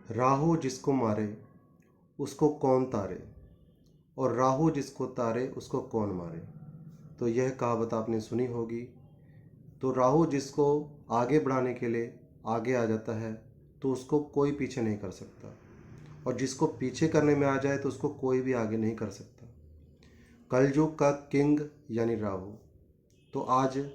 राहु जिसको मारे उसको कौन तारे, और राहु जिसको तारे उसको कौन मारे। तो यह कहावत आपने सुनी होगी। तो राहु जिसको आगे बढ़ाने के लिए आगे आ जाता है तो उसको कोई पीछे नहीं कर सकता, और जिसको पीछे करने में आ जाए तो उसको कोई भी आगे नहीं कर सकता। कलयुग का किंग यानी राहु। तो आज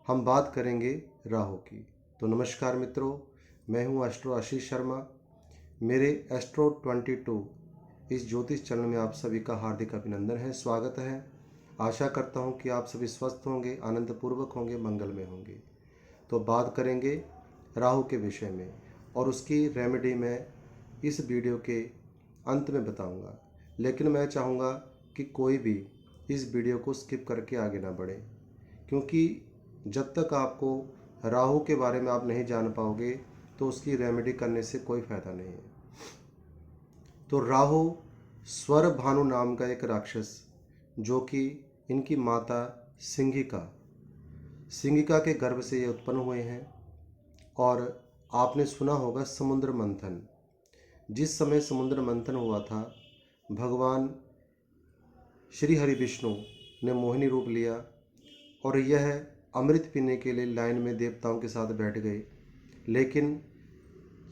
हम बात करेंगे राहु की। तो नमस्कार मित्रों, मैं हूं एस्ट्रो आशीष शर्मा। मेरे एस्ट्रो 22 इस ज्योतिष चैनल में आप सभी का हार्दिक अभिनंदन है, स्वागत है। आशा करता हूं कि आप सभी स्वस्थ होंगे, आनंदपूर्वक होंगे, मंगल में होंगे। तो बात करेंगे राहु के विषय में, और उसकी रेमेडी मैं इस वीडियो के अंत में बताऊंगा। लेकिन मैं चाहूँगा कि कोई भी इस वीडियो को स्किप करके आगे ना बढ़े, क्योंकि जब तक आपको राहु के बारे में आप नहीं जान पाओगे तो उसकी रेमेडी करने से कोई फ़ायदा नहीं है। तो राहु स्वर भानु नाम का एक राक्षस, जो कि इनकी माता सिंगिका के गर्भ से ये उत्पन्न हुए हैं। और आपने सुना होगा समुद्र मंथन। जिस समय समुद्र मंथन हुआ था, भगवान श्री हरि विष्णु ने मोहिनी रूप लिया और यह अमृत पीने के लिए लाइन में देवताओं के साथ बैठ गए। लेकिन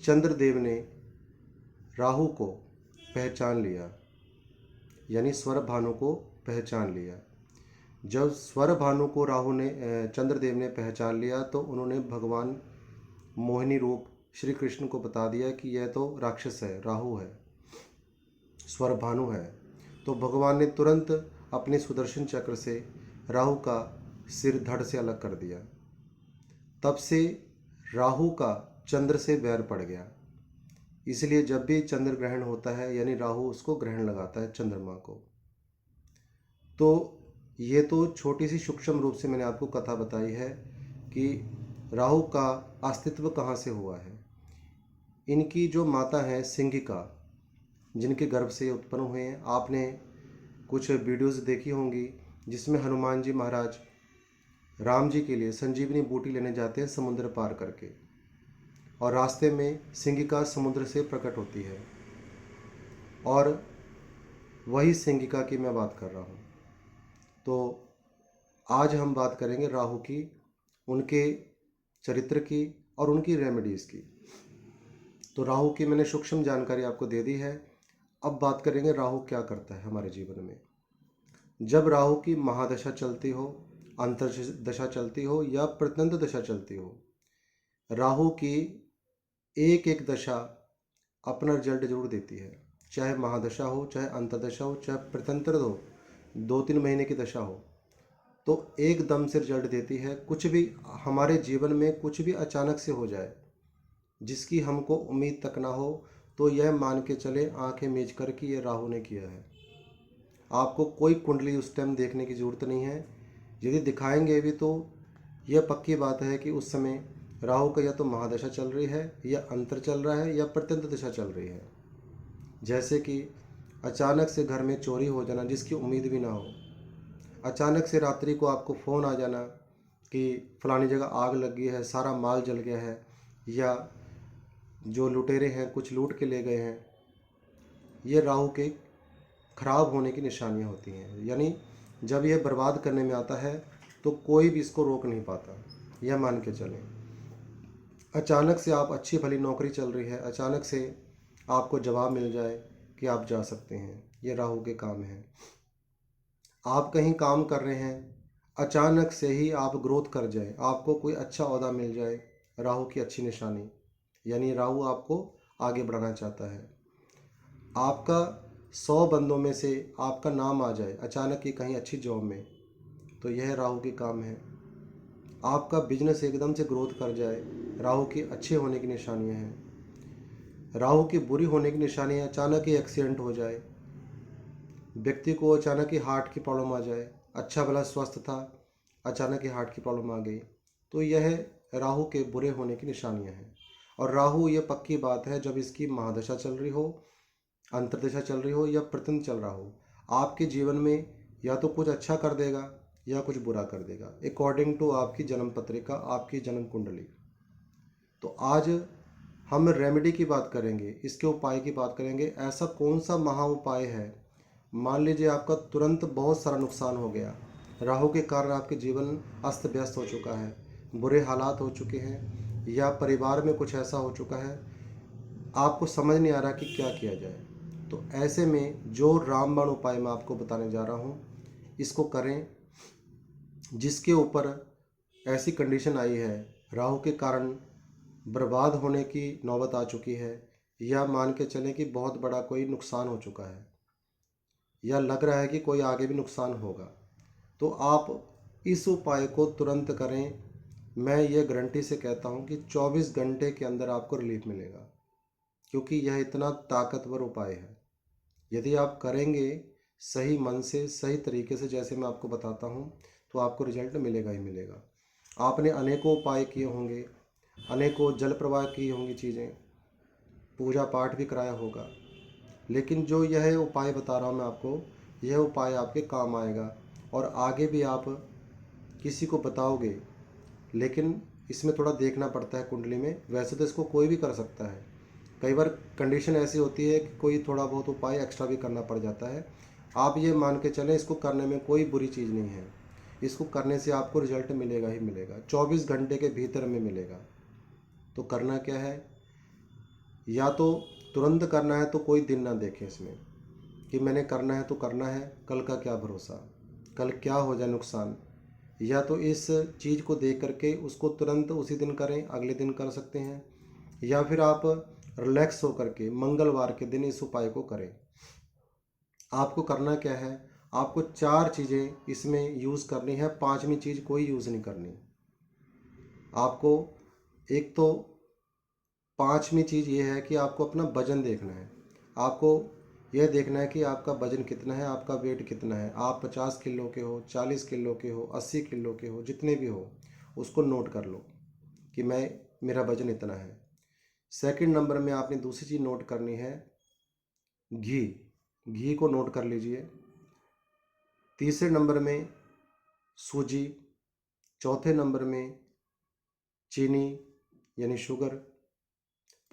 चंद्रदेव ने राहु को पहचान लिया, यानी स्वर भानु को पहचान लिया। जब स्वर भानु को चंद्रदेव ने पहचान लिया तो उन्होंने भगवान मोहिनी रूप श्री कृष्ण को बता दिया कि यह तो राक्षस है, राहु है, स्वर भानु है। तो भगवान ने तुरंत अपने सुदर्शन चक्र से राहु का सिर धड़ से अलग कर दिया। तब से राहु का चंद्र से वैर पड़ गया। इसलिए जब भी चंद्र ग्रहण होता है, यानी राहु उसको ग्रहण लगाता है, चंद्रमा को। तो ये तो छोटी सी सूक्ष्म रूप से मैंने आपको कथा बताई है कि राहु का अस्तित्व कहाँ से हुआ है। इनकी जो माता है सिंगिका, जिनके गर्भ से ये उत्पन्न हुए हैं, आपने कुछ वीडियोस देखी होंगी जिसमें हनुमान जी महाराज राम जी के लिए संजीवनी बूटी लेने जाते हैं समुद्र पार करके, और रास्ते में सिंगिका समुद्र से प्रकट होती है। और वही सिंगिका की मैं बात कर रहा हूँ। तो आज हम बात करेंगे राहु की, उनके चरित्र की और उनकी रेमेडीज़ की। तो राहु की मैंने सूक्ष्म जानकारी आपको दे दी है। अब बात करेंगे राहु क्या करता है हमारे जीवन में। जब राहु की महादशा चलती हो, अंतर्दशा चलती हो या प्रत्यंत दशा चलती हो, राहु की एक एक दशा अपना रिजल्ट जरूर देती है। चाहे महादशा हो, चाहे अंतर्दशा हो, चाहे प्रत्यंतर हो, 2-3 महीने की दशा हो, तो एकदम से रिजल्ट देती है। कुछ भी हमारे जीवन में कुछ भी अचानक से हो जाए जिसकी हमको उम्मीद तक ना हो, तो यह मान के चले आंखें मीच कर कि यह राहु ने किया है। आपको कोई कुंडली उस टाइम देखने की ज़रूरत नहीं है। यदि दिखाएंगे भी तो यह पक्की बात है कि उस समय राहु का या तो महादशा चल रही है, या अंतर चल रहा है, या प्रत्यंत दशा चल रही है। जैसे कि अचानक से घर में चोरी हो जाना जिसकी उम्मीद भी ना हो, अचानक से रात्रि को आपको फ़ोन आ जाना कि फलानी जगह आग लग गई है, सारा माल जल गया है, या जो लुटेरे हैं कुछ लूट के ले गए हैं। ये राहु के खराब होने की निशानियां होती हैं। यानी जब ये बर्बाद करने में आता है तो कोई भी इसको रोक नहीं पाता, यह मान के चलें। अचानक से आप अच्छी भली नौकरी चल रही है, अचानक से आपको जवाब मिल जाए कि आप जा सकते हैं, ये राहु के काम है। आप कहीं काम कर रहे हैं, अचानक से ही आप ग्रोथ कर जाए, आपको कोई अच्छा ओहदा मिल जाए, राहु की अच्छी निशानी, यानी राहु आपको आगे बढ़ाना चाहता है। आपका 100 बंदों में से आपका नाम आ जाए अचानक ही कहीं अच्छी जॉब में, तो यह राहु के काम है। आपका बिजनेस एकदम से ग्रोथ कर जाए, राहु की अच्छे होने की निशानियां हैं। राहु की बुरी होने की निशानियां, अचानक ही एक्सीडेंट हो जाए, व्यक्ति को अचानक ही हार्ट की प्रॉब्लम आ जाए, अच्छा भला स्वस्थ था, अचानक ही हार्ट की प्रॉब्लम आ गई, तो यह राहु के बुरे होने की निशानियां हैं। और राहु ये पक्की बात है, जब इसकी महादशा चल रही हो, अंतर्दशा चल रही हो या प्रत्यंत चल रहा हो, आपके जीवन में या तो कुछ अच्छा कर देगा या कुछ बुरा कर देगा, अकॉर्डिंग टू आपकी जन्म पत्रिका, आपकी जन्म कुंडली। तो आज हम रेमेडी की बात करेंगे, इसके उपाय की बात करेंगे। ऐसा कौन सा महा उपाय है, मान लीजिए आपका तुरंत बहुत सारा नुकसान हो गया, राहु के कारण आपके जीवन अस्त व्यस्त हो चुका है, बुरे हालात हो चुके हैं, या परिवार में कुछ ऐसा हो चुका है, आपको समझ नहीं आ रहा कि क्या किया जाए। तो ऐसे में जो रामबाण उपाय मैं आपको बताने जा रहा हूँ, इसको करें। जिसके ऊपर ऐसी कंडीशन आई है, राहु के कारण बर्बाद होने की नौबत आ चुकी है, या मान के चलें कि बहुत बड़ा कोई नुकसान हो चुका है, या लग रहा है कि कोई आगे भी नुकसान होगा, तो आप इस उपाय को तुरंत करें। मैं ये गारंटी से कहता हूँ कि 24 घंटे के अंदर आपको रिलीफ मिलेगा, क्योंकि यह इतना ताकतवर उपाय है। यदि आप करेंगे सही मन से, सही तरीके से, जैसे मैं आपको बताता हूँ, तो आपको रिजल्ट मिलेगा ही मिलेगा। आपने अनेकों उपाय किए होंगे, अनेकों जल प्रवाह की होंगी चीज़ें, पूजा पाठ भी कराया होगा, लेकिन जो यह उपाय बता रहा हूँ मैं आपको, यह उपाय आपके काम आएगा और आगे भी आप किसी को बताओगे। लेकिन इसमें थोड़ा देखना पड़ता है कुंडली में, वैसे तो इसको कोई भी कर सकता है। कई बार कंडीशन ऐसी होती है कि कोई थोड़ा बहुत उपाय एक्स्ट्रा भी करना पड़ जाता है। आप ये मान के चलें, इसको करने में कोई बुरी चीज़ नहीं है, इसको करने से आपको रिजल्ट मिलेगा ही मिलेगा, 24 घंटे के भीतर में मिलेगा। तो करना क्या है, या तो तुरंत करना है, तो कोई दिन ना देखें इसमें कि मैंने करना है तो करना है, कल का क्या भरोसा, कल क्या हो जाए नुकसान। या तो इस चीज़ को देख करके उसको तुरंत उसी दिन करें, अगले दिन कर सकते हैं, या फिर आप रिलैक्स होकर के मंगलवार के दिन इस उपाय को करें। आपको करना क्या है, आपको 4 चीज़ें इसमें यूज़ करनी है, 5वीं चीज़ कोई यूज़ नहीं करनी। आपको एक तो 5वीं चीज़ ये है कि आपको अपना वजन देखना है। आपको यह देखना है कि आपका वजन कितना है, आपका वेट कितना है। आप 50 किलो के हो, 40 किलो के हो, 80 किलो के हो, जितने भी हो, उसको नोट कर लो कि मेरा वजन इतना है। सेकंड नंबर में आपने दूसरी चीज़ नोट करनी है, घी। घी को नोट कर लीजिए। तीसरे नंबर में सूजी। चौथे नंबर में चीनी यानी शुगर।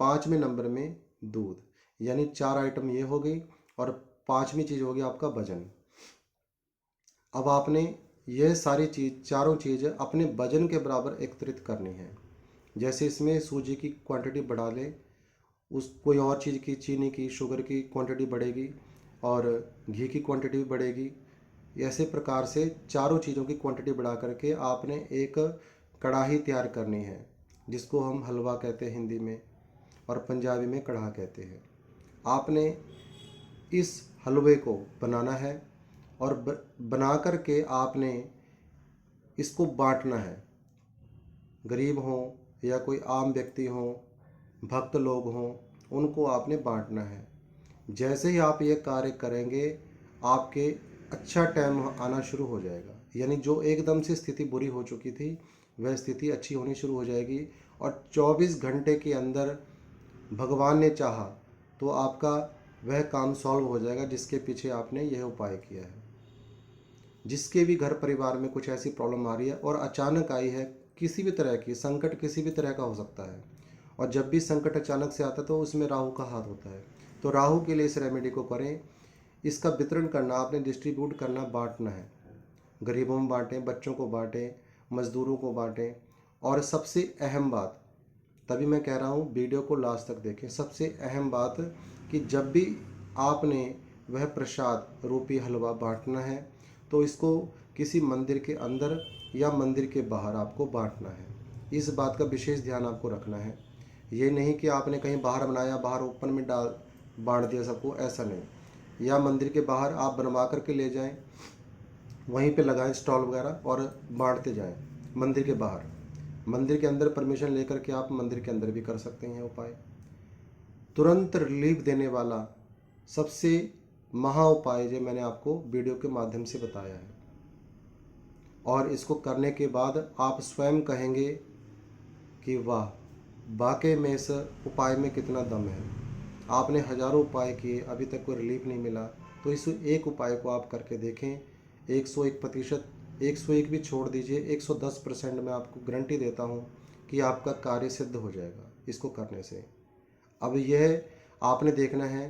5वें नंबर में दूध। यानी 4 आइटम ये हो गई, और 5वीं चीज़ हो गई आपका वजन। अब आपने यह सारी चीज़, चारों चीज़ अपने वजन के बराबर एकत्रित करनी है। जैसे इसमें सूजी की क्वांटिटी बढ़ा ले, उस कोई और चीज़ की, चीनी की, शुगर की क्वांटिटी बढ़ेगी, और घी की क्वांटिटी भी बढ़ेगी। ऐसे प्रकार से चारों चीज़ों की क्वांटिटी बढ़ा करके आपने एक कढ़ाई तैयार करनी है, जिसको हम हलवा कहते हैं हिंदी में, और पंजाबी में कढ़ा कहते हैं। आपने इस हलवे को बनाना है, और बना करके आपने इसको बांटना है। गरीब हों या कोई आम व्यक्ति हों, भक्त लोग हों, उनको आपने बांटना है। जैसे ही आप ये कार्य करेंगे, आपके अच्छा टाइम आना शुरू हो जाएगा। यानी जो एकदम से स्थिति बुरी हो चुकी थी, वह स्थिति अच्छी होनी शुरू हो जाएगी, और 24 घंटे के अंदर भगवान ने चाहा तो आपका वह काम सॉल्व हो जाएगा जिसके पीछे आपने यह उपाय किया है। जिसके भी घर परिवार में कुछ ऐसी प्रॉब्लम आ रही है और अचानक आई है, किसी भी तरह की संकट, किसी भी तरह का हो सकता है, और जब भी संकट अचानक से आता है तो उसमें राहु का हाथ होता है। तो राहु के लिए इस रेमेडी को करें। इसका वितरण करना, आपने डिस्ट्रीब्यूट करना, बांटना है। गरीबों में बांटें, बच्चों को बांटें, मज़दूरों को बांटें। और सबसे अहम बात, तभी मैं कह रहा हूँ वीडियो को लास्ट तक देखें, सबसे अहम बात कि जब भी आपने वह प्रसाद रूपी हलवा बांटना है, तो इसको किसी मंदिर के अंदर या मंदिर के बाहर आपको बांटना है। इस बात का विशेष ध्यान आपको रखना है। ये नहीं कि आपने कहीं बाहर बनाया, बाहर ओपन में डाल बांट दिया सबको, ऐसा नहीं। या मंदिर के बाहर आप बनवा करके ले जाएं, वहीं पे लगाएं स्टॉल वगैरह और बांटते जाएं। मंदिर के बाहर, मंदिर के अंदर परमिशन लेकर के आप मंदिर के अंदर भी कर सकते हैं उपाय। तुरंत रिलीफ देने वाला सबसे महा उपाय जो मैंने आपको वीडियो के माध्यम से बताया है, और इसको करने के बाद आप स्वयं कहेंगे कि वाह, वाकई में इस उपाय में कितना दम है। आपने हज़ारों उपाय किए, अभी तक कोई रिलीफ नहीं मिला, तो इस एक उपाय को आप करके देखें। 101%, 101 भी छोड़ दीजिए, 110% मैं आपको गारंटी देता हूँ कि आपका कार्य सिद्ध हो जाएगा इसको करने से। अब यह आपने देखना है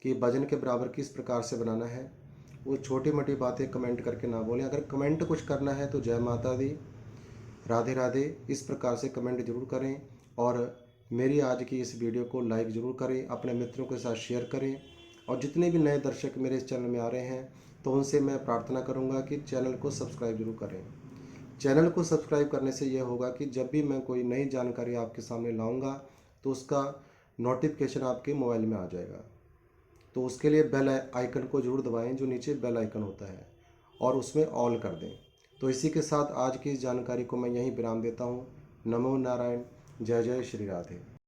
कि वजन के बराबर किस प्रकार से बनाना है। वो छोटी मोटी बातें कमेंट करके ना बोलें। अगर कमेंट कुछ करना है तो जय माता दी, राधे राधे इस प्रकार से कमेंट जरूर करें। और मेरी आज की इस वीडियो को लाइक ज़रूर करें, अपने मित्रों के साथ शेयर करें। और जितने भी नए दर्शक मेरे इस चैनल में आ रहे हैं तो उनसे मैं प्रार्थना करूंगा कि चैनल को सब्सक्राइब जरूर करें। चैनल को सब्सक्राइब करने से यह होगा कि जब भी मैं कोई नई जानकारी आपके सामने लाऊंगा तो उसका नोटिफिकेशन आपके मोबाइल में आ जाएगा। तो उसके लिए बेल आइकन को जरूर दबाएं, जो नीचे बेल आइकन होता है, और उसमें ऑल कर दें। तो इसी के साथ आज की इस जानकारी को मैं यहीं विराम देता हूँ। नमो नारायण। जय जय श्री राधे।